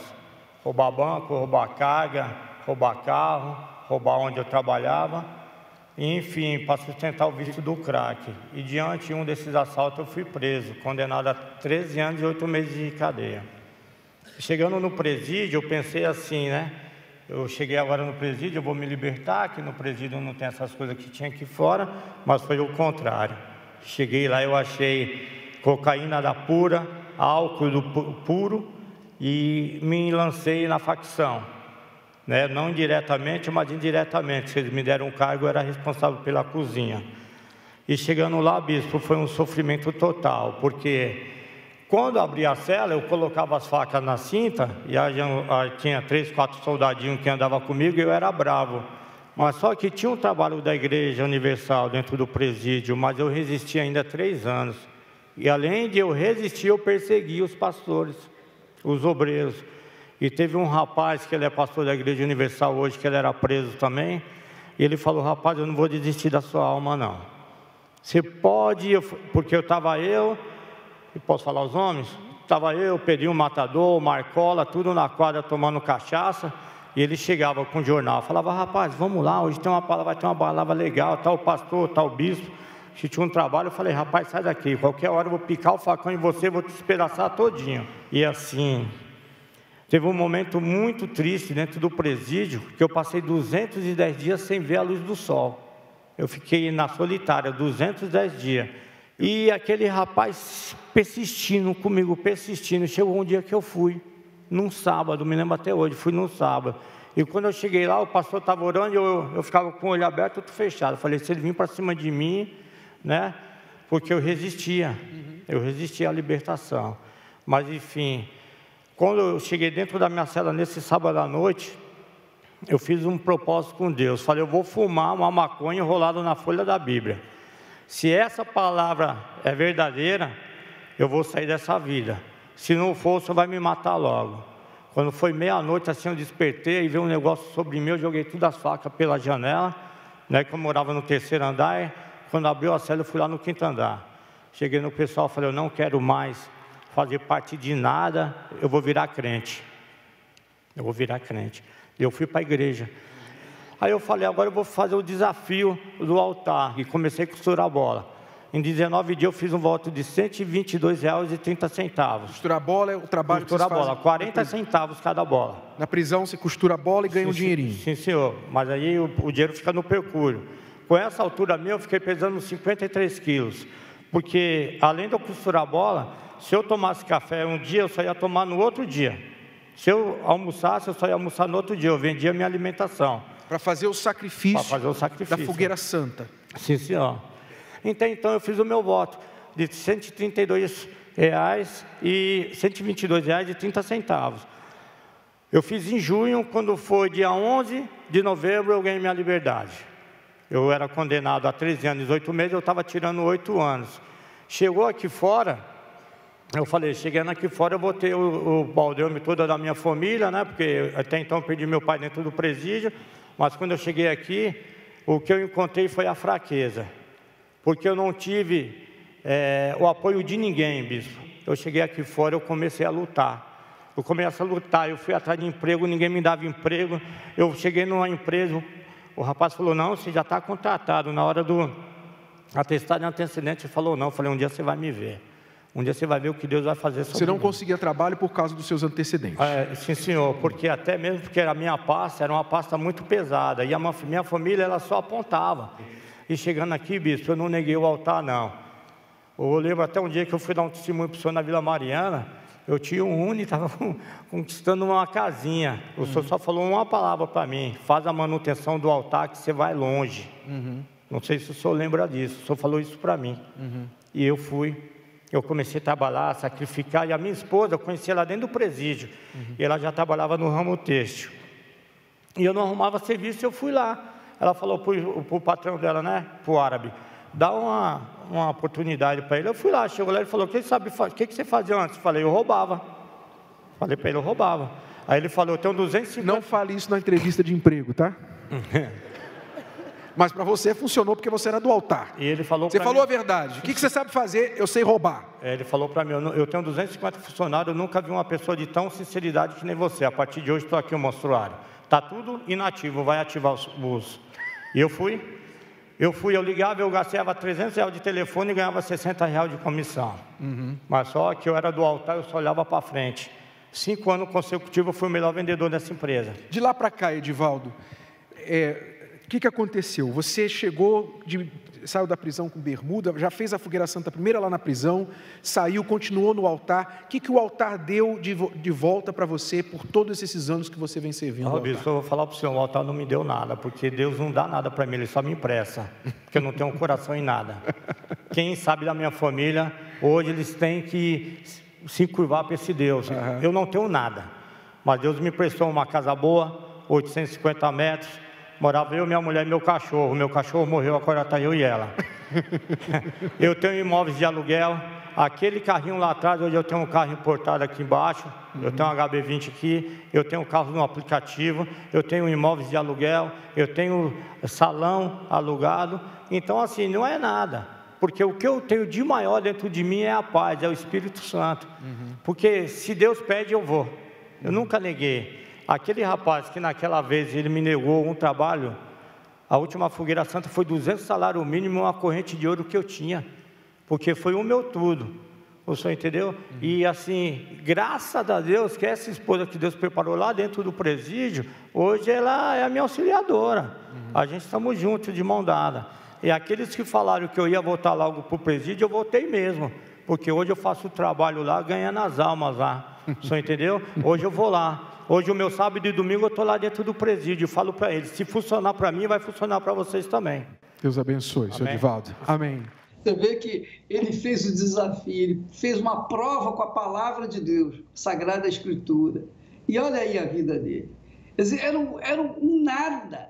[SPEAKER 12] Roubar banco, roubar carga, roubar carro, roubar onde eu trabalhava. E, enfim, para sustentar o vício do crack. E diante de um desses assaltos eu fui preso, condenado a 13 anos e 8 meses de cadeia. Chegando no presídio eu pensei assim, né? Eu cheguei agora no presídio, eu vou me libertar, que no presídio não tem essas coisas que tinha aqui fora, mas foi o contrário. Cheguei lá, eu achei cocaína da pura, álcool do puro e me lancei na facção, né? Não diretamente, mas indiretamente. Se eles me deram um cargo, eu era responsável pela cozinha. E chegando lá, bispo, foi um sofrimento total, porque quando abri a cela, eu colocava as facas na cinta e tinha 3, 4 soldadinhos que andavam comigo e eu era bravo. Mas só que tinha um trabalho da Igreja Universal dentro do presídio, mas eu resisti ainda 3 anos. E além de eu resistir, eu persegui os pastores, os obreiros. E teve um rapaz que ele é pastor da Igreja Universal hoje, que ele era preso também. E ele falou, rapaz, eu não vou desistir da sua alma, não. Você pode, porque e posso falar os nomes? Estava eu, Pedrinho Matador, Marcola, tudo na quadra tomando cachaça. E ele chegava com o jornal, falava, rapaz, vamos lá, hoje vai ter uma palavra legal, tal pastor, tal bispo, que tinha um trabalho. Eu falei, rapaz, sai daqui, qualquer hora eu vou picar o facão em você, vou te espedaçar todinho. E assim, teve um momento muito triste dentro do presídio, que eu passei 210 dias sem ver a luz do sol. Eu fiquei na solitária, 210 dias. E aquele rapaz persistindo comigo, chegou um dia que eu fui. Num sábado, me lembro até hoje, fui num sábado. E quando eu cheguei lá, o pastor estava orando e eu ficava com o olho aberto, outro fechado. Eu falei, se ele vir para cima de mim, né? Porque eu resistia à libertação. Mas, enfim, quando eu cheguei dentro da minha cela nesse sábado à noite, eu fiz um propósito com Deus. Falei, eu vou fumar uma maconha enrolada na folha da Bíblia. Se essa palavra é verdadeira, eu vou sair dessa vida. Se não for, o senhor vai me matar logo. Quando foi meia-noite, assim, eu despertei e veio um negócio sobre mim, eu joguei todas as facas pela janela, né, que eu morava no 3º andar. Quando abriu a cela, eu fui lá no 5º andar. Cheguei no pessoal, falei, eu não quero mais fazer parte de nada, eu vou virar crente. E eu fui para a igreja. Aí eu falei, agora eu vou fazer o desafio do altar. E comecei a costurar a bola. Em 19 dias eu fiz um voto de R$ 122,30.
[SPEAKER 11] Costurar a bola é o trabalho
[SPEAKER 12] que você faz? Costurar a bola, 40 centavos cada bola.
[SPEAKER 11] Na prisão você costura a bola e ganha um dinheirinho.
[SPEAKER 12] Sim, senhor. Mas aí o dinheiro fica no percurso. Com essa altura minha eu fiquei pesando 53 quilos. Porque além de eu costurar a bola, se eu tomasse café um dia, eu só ia tomar no outro dia. Se eu almoçasse, eu só ia almoçar no outro dia. Eu vendia minha alimentação.
[SPEAKER 11] Para fazer o sacrifício da fogueira santa.
[SPEAKER 12] Sim, senhor. Então eu fiz o meu voto de R$ 122,30. Eu fiz em junho, quando foi dia 11 de novembro, eu ganhei minha liberdade. Eu era condenado a 13 anos e 8 meses, eu estava tirando 8 anos. Chegou aqui fora, eu falei, chegando aqui fora eu vou ter o baldeume todo da minha família, né? Porque até então eu perdi meu pai dentro do presídio, mas quando eu cheguei aqui, o que eu encontrei foi a fraqueza. Porque eu não tive o apoio de ninguém, bispo. Eu cheguei aqui fora, eu comecei a lutar. Eu fui atrás de emprego, ninguém me dava emprego. Eu cheguei numa empresa, o rapaz falou, não, você já está contratado. Na hora do atestado de antecedente, ele falou, não. Eu falei, um dia você vai me ver. Um dia você vai ver o que Deus vai fazer sobre mim.
[SPEAKER 11] Você não conseguia trabalho por causa dos seus antecedentes?
[SPEAKER 12] Sim, senhor, porque até mesmo porque a minha pasta era uma pasta muito pesada. E a minha família, ela só apontava. E chegando aqui, bispo, eu não neguei o altar, não. Eu lembro até um dia que eu fui dar um testemunho para o senhor na Vila Mariana, eu tinha um Uni, estava conquistando uma casinha. O senhor só falou uma palavra para mim, faz a manutenção do altar que você vai longe. Não sei se o senhor lembra disso, o senhor falou isso para mim. E eu comecei a trabalhar, a sacrificar, e a minha esposa, eu conheci ela dentro do presídio, e ela já trabalhava no ramo têxtil. E eu não arrumava serviço, eu fui lá. Ela falou para o patrão dela, né, para o árabe, dá uma oportunidade para ele. Eu fui lá, chegou lá, ele falou, o que você fazia antes? Eu falei, eu roubava. Falei para ele, eu roubava. Aí ele falou, eu tenho 250...
[SPEAKER 11] Não fale isso na entrevista de emprego, tá? Mas para você funcionou porque você era do altar.
[SPEAKER 12] E ele falou
[SPEAKER 11] você falou a verdade. O que você sabe fazer? Eu sei roubar.
[SPEAKER 12] Ele falou para mim, eu tenho 250 funcionários, eu nunca vi uma pessoa de tão sinceridade que nem você. A partir de hoje estou aqui no monstruário. Está tudo inativo, vai ativar os... E eu ligava, eu gastava R$300 de telefone e ganhava R$60 de comissão. Mas só que eu era do altar, eu só olhava para frente. 5 anos consecutivos eu fui o melhor vendedor dessa empresa.
[SPEAKER 11] De lá para cá, Edivaldo, o que aconteceu? Você saiu da prisão com bermuda, já fez a fogueira santa primeiro lá na prisão, saiu, continuou no altar. O que o altar deu de volta para você por todos esses anos que você vem servindo?
[SPEAKER 12] Bispo, eu vou falar para o senhor, o altar não me deu nada, porque Deus não dá nada para mim, Ele só me empresta, porque eu não tenho um coração em nada. Quem sabe da minha família, hoje eles têm que se curvar para esse Deus. Eu não tenho nada, mas Deus me emprestou uma casa boa, 850 metros, morava eu, minha mulher e meu cachorro. Meu cachorro morreu, agora está eu e ela. Eu tenho imóveis de aluguel. aquele carrinho lá atrás, hoje eu tenho um carro importado aqui embaixo, eu tenho um HB20 aqui, eu tenho um carro no aplicativo, eu tenho imóveis de aluguel, eu tenho salão alugado. Então, assim, não é nada, porque o que eu tenho de maior dentro de mim é a paz, é o Espírito Santo. Porque se Deus pede, eu vou. Eu nunca neguei. Aquele rapaz que naquela vez ele me negou um trabalho, a última fogueira santa foi 200 salários mínimo, uma corrente de ouro que eu tinha, porque foi o meu tudo. O senhor entendeu? E assim, graças a Deus, que essa esposa que Deus preparou lá dentro do presídio, hoje ela é a minha auxiliadora. A gente estamos juntos, de mão dada. E aqueles que falaram que eu ia voltar logo para o presídio, eu voltei mesmo, porque hoje eu faço o trabalho lá, ganhando as almas lá. O senhor entendeu? Hoje eu vou lá. Hoje, o meu sábado e domingo, eu estou lá dentro do presídio e falo para eles, se funcionar para mim, vai funcionar para vocês também.
[SPEAKER 11] Deus abençoe, senhor Edivaldo. Amém.
[SPEAKER 1] Você vê que ele fez o desafio, ele fez uma prova com a palavra de Deus, Sagrada Escritura. E olha aí a vida dele. Quer dizer, era um nada,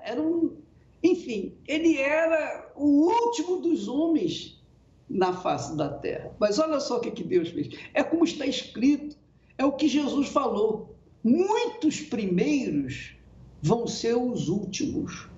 [SPEAKER 1] enfim, ele era o último dos homens na face da terra. Mas olha só o que Deus fez. É como está escrito, é o que Jesus falou. Muitos primeiros vão ser os últimos,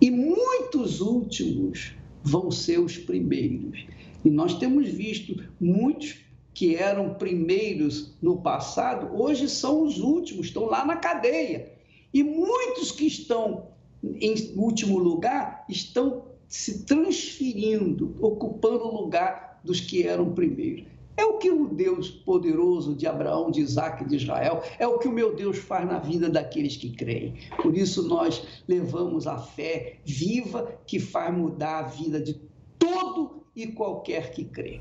[SPEAKER 1] e muitos últimos vão ser os primeiros. E nós temos visto muitos que eram primeiros no passado, hoje são os últimos, estão lá na cadeia. E muitos que estão em último lugar estão se transferindo, ocupando o lugar dos que eram primeiros. É o que o Deus poderoso de Abraão, de Isaac e de Israel, é o que o meu Deus faz na vida daqueles que creem. Por isso nós levamos a fé viva que faz mudar a vida de todo e qualquer que crê.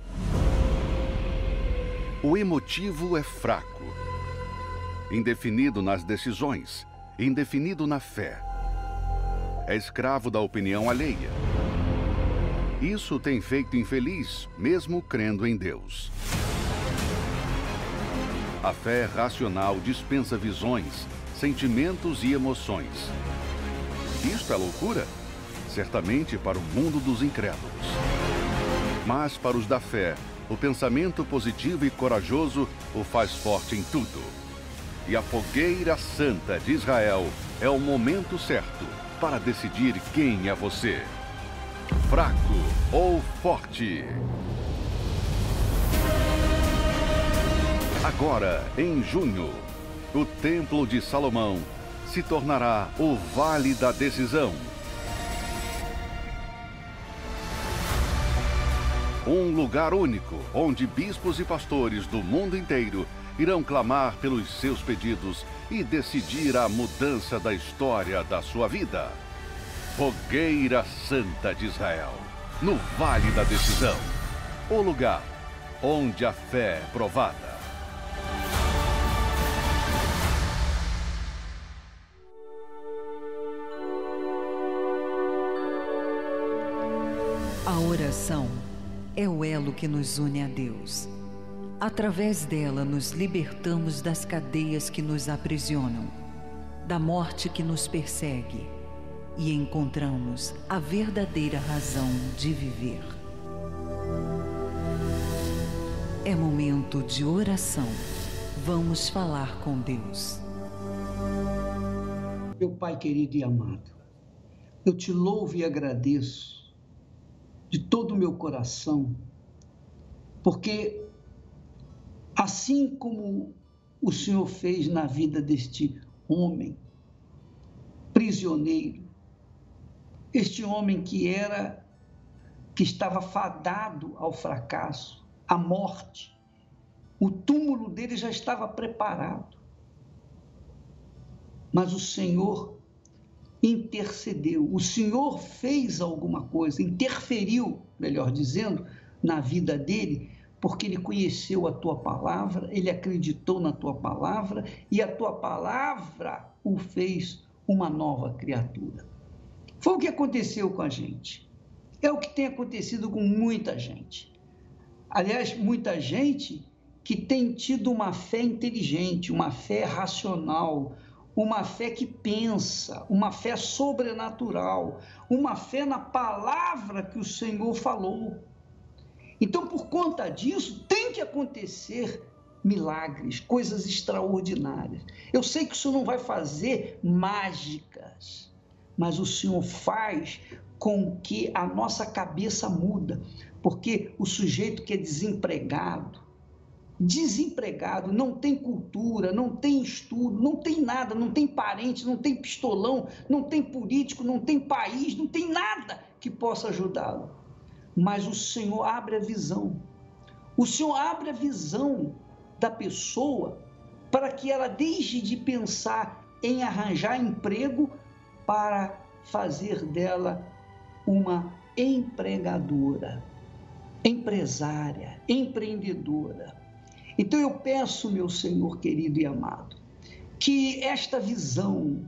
[SPEAKER 2] O emotivo é fraco, indefinido nas decisões, indefinido na fé. É escravo da opinião alheia. Isso tem feito infeliz, mesmo crendo em Deus. A fé racional dispensa visões, sentimentos e emoções. Isto é loucura? Certamente para o mundo dos incrédulos. Mas para os da fé, o pensamento positivo e corajoso o faz forte em tudo. E a fogueira santa de Israel é o momento certo para decidir quem é você. Fraco ou forte? Agora, em junho, o Templo de Salomão se tornará o Vale da Decisão. Um lugar único, onde bispos e pastores do mundo inteiro irão clamar pelos seus pedidos e decidir a mudança da história da sua vida. Fogueira Santa de Israel, no Vale da Decisão. O lugar onde a fé é provada.
[SPEAKER 13] A oração é o elo que nos une a Deus. Através dela, nos libertamos das cadeias que nos aprisionam, da morte que nos persegue, e encontramos a verdadeira razão de viver. É momento de oração. Vamos falar com Deus.
[SPEAKER 1] Meu Pai querido e amado, eu te louvo e agradeço de todo o meu coração, porque assim como o Senhor fez na vida deste homem prisioneiro, este homem que estava fadado ao fracasso, à morte, o túmulo dele já estava preparado. Mas o Senhor intercedeu, o Senhor fez alguma coisa, interferiu, melhor dizendo, na vida dele, porque ele conheceu a tua palavra, ele acreditou na tua palavra e a tua palavra o fez uma nova criatura. Foi o que aconteceu com a gente. É o que tem acontecido com muita gente. Aliás, muita gente que tem tido uma fé inteligente, uma fé racional, uma fé que pensa, uma fé sobrenatural, uma fé na palavra que o Senhor falou. Então, por conta disso, tem que acontecer milagres, coisas extraordinárias. Eu sei que o Senhor não vai fazer mágicas, mas o Senhor faz com que a nossa cabeça muda, porque o sujeito que é desempregado, não tem cultura, não tem estudo, não tem nada, não tem parente, não tem pistolão, não tem político, não tem país, não tem nada que possa ajudá-lo. Mas o Senhor abre a visão. O Senhor abre a visão da pessoa para que ela deixe de pensar em arranjar emprego para fazer dela uma empregadora, empresária, empreendedora. Então eu peço, meu Senhor querido e amado, que esta visão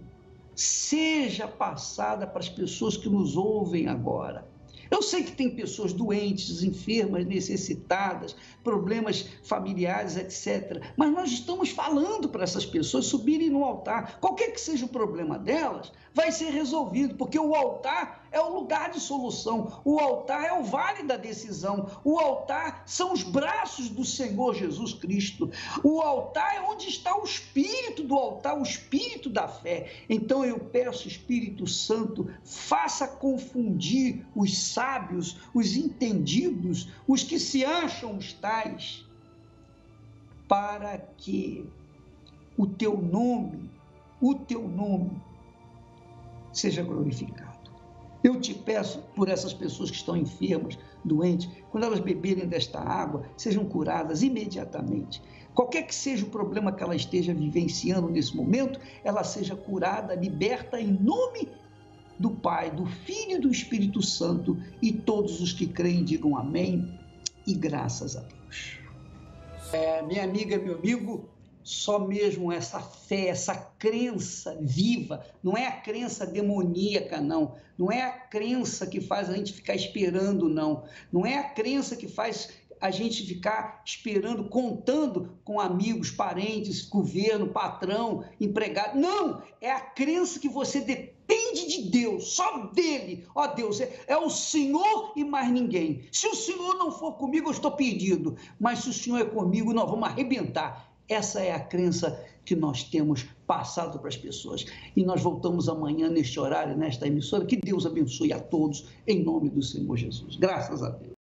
[SPEAKER 1] seja passada para as pessoas que nos ouvem agora. Eu sei que tem pessoas doentes, enfermas, necessitadas, problemas familiares, etc. Mas nós estamos falando para essas pessoas subirem no altar. Qualquer que seja o problema delas, vai ser resolvido, porque o altar é o lugar de solução. O altar é o vale da decisão. O altar são os braços do Senhor Jesus Cristo. O altar é onde está o espírito do altar, o espírito da fé. Então eu peço, Espírito Santo, faça confundir os sábios, os entendidos, os que se acham os tais, para que o teu nome seja glorificado. Eu te peço por essas pessoas que estão enfermas, doentes, quando elas beberem desta água, sejam curadas imediatamente. Qualquer que seja o problema que ela esteja vivenciando nesse momento, ela seja curada, liberta em nome do Pai, do Filho e do Espírito Santo, e todos os que creem digam amém e graças a Deus. Minha amiga, meu amigo, só mesmo essa fé, essa crença viva, não é a crença demoníaca, não. Não é a crença que faz a gente ficar esperando, não. Não é a crença que faz a gente ficar esperando, contando com amigos, parentes, governo, patrão, empregado. Não! É a crença que você depende de Deus, só dele. Ó Deus, é o Senhor e mais ninguém. Se o Senhor não for comigo, eu estou perdido. Mas se o Senhor é comigo, nós vamos arrebentar. Essa é a crença que nós temos passado para as pessoas. E nós voltamos amanhã neste horário, nesta emissora. Que Deus abençoe a todos, em nome do Senhor Jesus. Graças a Deus.